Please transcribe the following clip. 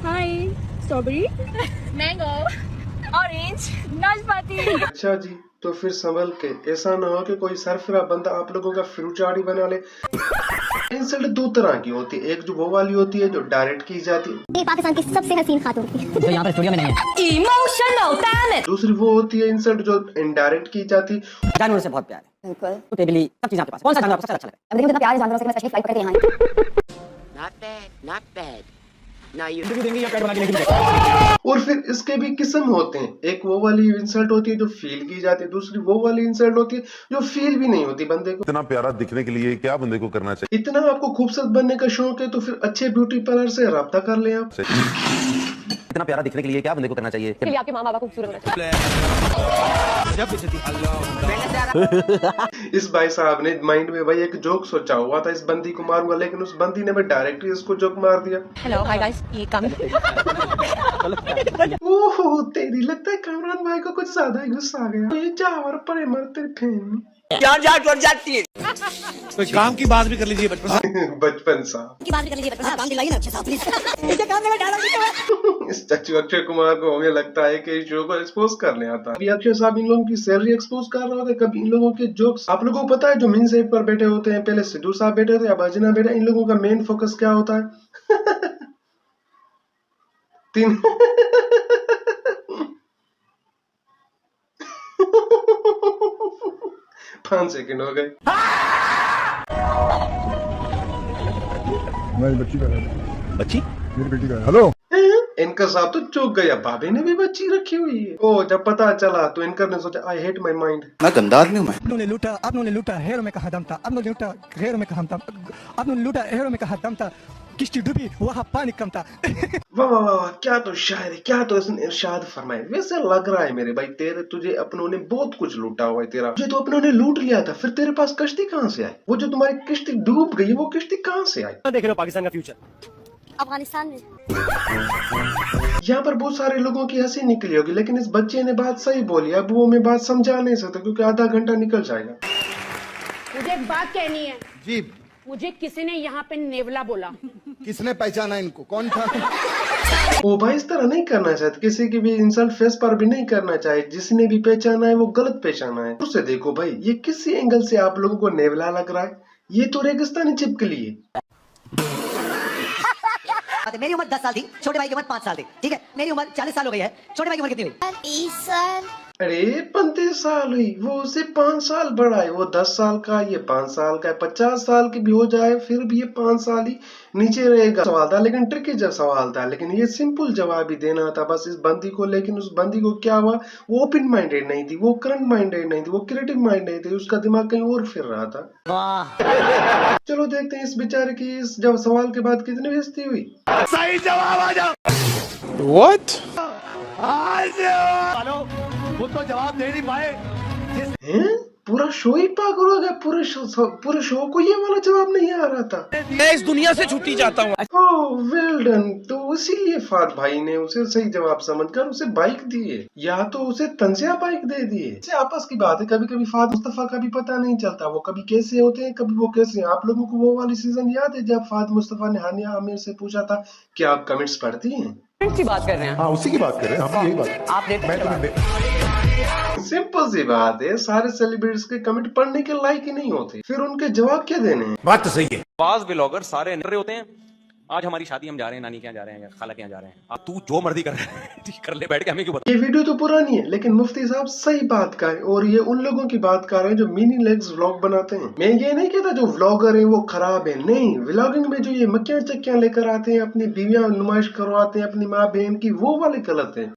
हाय strawberry mango orange नाशपाती। अच्छा जी, तो फिर संभल के, ऐसा ना हो कि कोई सरफरा बंदा आप लोगों का फ्रूट चाट ही बना ले। इंसल्ट दो तरह की होती है, एक जो वो वाली होती है जो डायरेक्ट की जाती है, ये पाकिस्तान की सबसे हसीन खातून जो यहाँ पर स्टूडियो में नहीं है। Emotional damn it. दूसरी वो होती है इंसल्ट जो इनडायरेक्ट की जाती। जानवरों से बहुत प्यार है, बिल्कुल टेबली सब चीजें आपके पास, कौन सा जानवर आपको सबसे अच्छा लगता है? अब देखो कितना प्यार है जानवरों से, मैं स्पेशली फ्लाइट पकड़ के यहाँ आई। Not bad, not bad. Now you. और फिर इसके भी किस्म होते हैं, एक वो वाली इंसल्ट होती है जो फील की जाती है, दूसरी वो वाली इंसल्ट होती है जो फील भी नहीं होती बंदे को। इतना प्यारा दिखने के लिए क्या बंदे को करना चाहिए? इतना आपको खूबसूरत बनने का शौक है तो फिर अच्छे ब्यूटी पार्लर से राब्ता कर लें आप। इतना प्यारा दिखने के लिए क्या बंदे को करना चाहिए? के लिए आपके माँ बाप खूबसूरत होना चाहिए। इस भाई साहब ने माइंड में भाई एक जोक सोचा हुआ था, इस बंदी को मारूंगा, लेकिन उस बंदी ने भाई डायरेक्टली इसको जोक मार दिया। हेलो हाय गाइस ये कम। ओहो तेरी, लगता है कामरान भाई को कुछ ज्यादा ही गुस्सा आ गया। ये जावर पड़े मरते फैन जान जाट लड़ जाती है। कोई काम की बात भी कर लीजिए बचपन सा की बात भी कर लीजिए, बचपन काम दिलाइए ना अच्छे से प्लीज। इसे काम में डाला दीजिए। इस चाचू अक्षय कुमार को हमें लगता है कि इस शो को एक्सपोज करने आता है। अभी अक्षय साहब इन लोगों की सैलरी एक्सपोज कर रहा होता है, कभी इन लोगों के जोक्स। आप लोगों को पता है जो मेन सेट पर बैठे होते हैं, पहले सिद्धू साहब बैठे थे, अब अर्चना बैठे, इन लोगों का मेन फोकस क्या होता है? तीन 5 सेकंड हो गए। मेरी बच्ची का बच्ची? मेरी बेटी का। हेलो, इनका साहब तो चौंक गया, भाभी ने भी बच्ची रखी हुई है। ओ जब पता चला तो इनकर ने सोचा आई हेट माय माइंड। मैं गंदा आदमी हूँ मैं। आपने लूटा, आपने लूटा, हेरों में कहा दम था, आपने लूटा, हेरों में कहा दम था, आपने लूटा, हेरों में कहा दम था, किश्ती डूबी वहाँ पानी कम था। वाह वाह वाह, क्या तो शायर है, क्या तो इसने इरशाद फरमाया। वैसे लग रहा है मेरे भाई तेरे, तुझे अपनों ने बहुत कुछ लूटा हुआ है तेरा, तुझे तो अपनों ने लूट लिया था, फिर तेरे पास कश्ती कहाँ से आई? वो जो तुम्हारी किश्ती डूब गई वो किश्ती कहाँ से आई? देख रहे हो पाकिस्तान का फ्यूचर अफगानिस्तान में यहाँ पर बहुत सारे लोगों की हंसी निकली होगी, लेकिन इस बच्चे ने बात सही बोली। अब वो मैं बात समझा नहीं सकता क्योंकि आधा घंटा निकल जाएगा। मुझे एक बात कहनी है जी, मुझे किसी ने यहाँ पे नेवला बोला। किसने पहचाना इनको, कौन था? वो भाई इस तरह नहीं करना चाहते, किसी की भी इंसल्ट फेस पर भी नहीं करना चाहिए। जिसने भी पहचाना है वो गलत पहचाना है। उसे देखो भाई, ये किसी एंगल से आप लोगों को नेवला लग रहा है? ये तो रेगिस्तानी चिपकली है। मेरी उम्र 10 साल थी, छोटे भाई की उम्र 5 साल थी, ठीक है? मेरी उम्र 40 साल हो गई है, छोटे भाई की उम्र कितनी हुई? 30 साल। अरे 35 साल हुई, वो उससे 5 साल बड़ा है। वो 10 साल का, ये 5 साल का है। 50 साल की भी हो जाए फिर भी ये 5 साल ही नीचे रहेगा। सवाल था लेकिन ट्रिकी जब सवाल था, लेकिन ये सिंपल जवाब ही देना था बस इस बंदी को। लेकिन उस बंदी को क्या हुआ, वो ओपन माइंडेड नहीं थी, वो करंट माइंडेड नहीं थी, वो क्रिएटिव माइंड नहीं थी, उसका दिमाग कहीं और फिर रहा था। वाह, चलो देखते हैं इस बेचारे की इस जब सवाल के बाद कितनी बेइज्जती हुई। सही जवाब आ जाओ। What? वो तो जवाब दे नहीं पाए। हैं? पूरा शो ही पागल हो गया। पूरे शो को ये वाला जवाब नहीं आ रहा था। मैं इस दुनिया से छुट्टी चाहता हूँ। ओह वेल डन। तो इसीलिए फाद भाई ने उसे सही जवाब समझकर उसे बाइक दिए, या तो उसे तंजिया बाइक दे दिए। इसे आपस की बात है, कभी कभी फाद मुस्तफा का भी पता नहीं चलता, वो कभी कैसे होते हैं कभी वो कैसे हैं। आप लोगों को वो वाली सीजन याद है जब फाद मुस्तफा ने हानिया आमिर से पूछा था कि आप कमेंट्स पढ़ती हैं? की बात कर रहे हैं हाँ उसी की बात कर रहे हैं हम, यही बात। आपने मैं तुम्हें सिंपल सी बात है, सारे सेलिब्रिटीज के कमेंट पढ़ने के लायक ही नहीं होते, फिर उनके जवाब क्या देने हैं? बात तो सही है। बाज ब्लॉगर सारे नर्रे होते हैं। आज हमारी शादी हम जा रहे हैं, नानी के यहाँ जा रहे हैं या खाला के यहाँ जा रहे हैं। अब तू जो मर्जी कर कर ले, बैठ के हमें क्यों बता। ये वीडियो तो पुरानी है लेकिन मुफ्ती साहब सही बात कर रहे हैं, और ये उन लोगों की बात कर रहे हैं जो मिनी लेग्स व्लॉग बनाते हैं। मैं ये नहीं कहता जो व्लॉगर है वो खराब है, नहीं। व्लॉगिंग में जो ये मक्खियां चक्कियां लेकर आते हैं, अपनी बीवियां नुमाइश करवाते हैं अपनी माँ बहन की, वो वाले गलत है।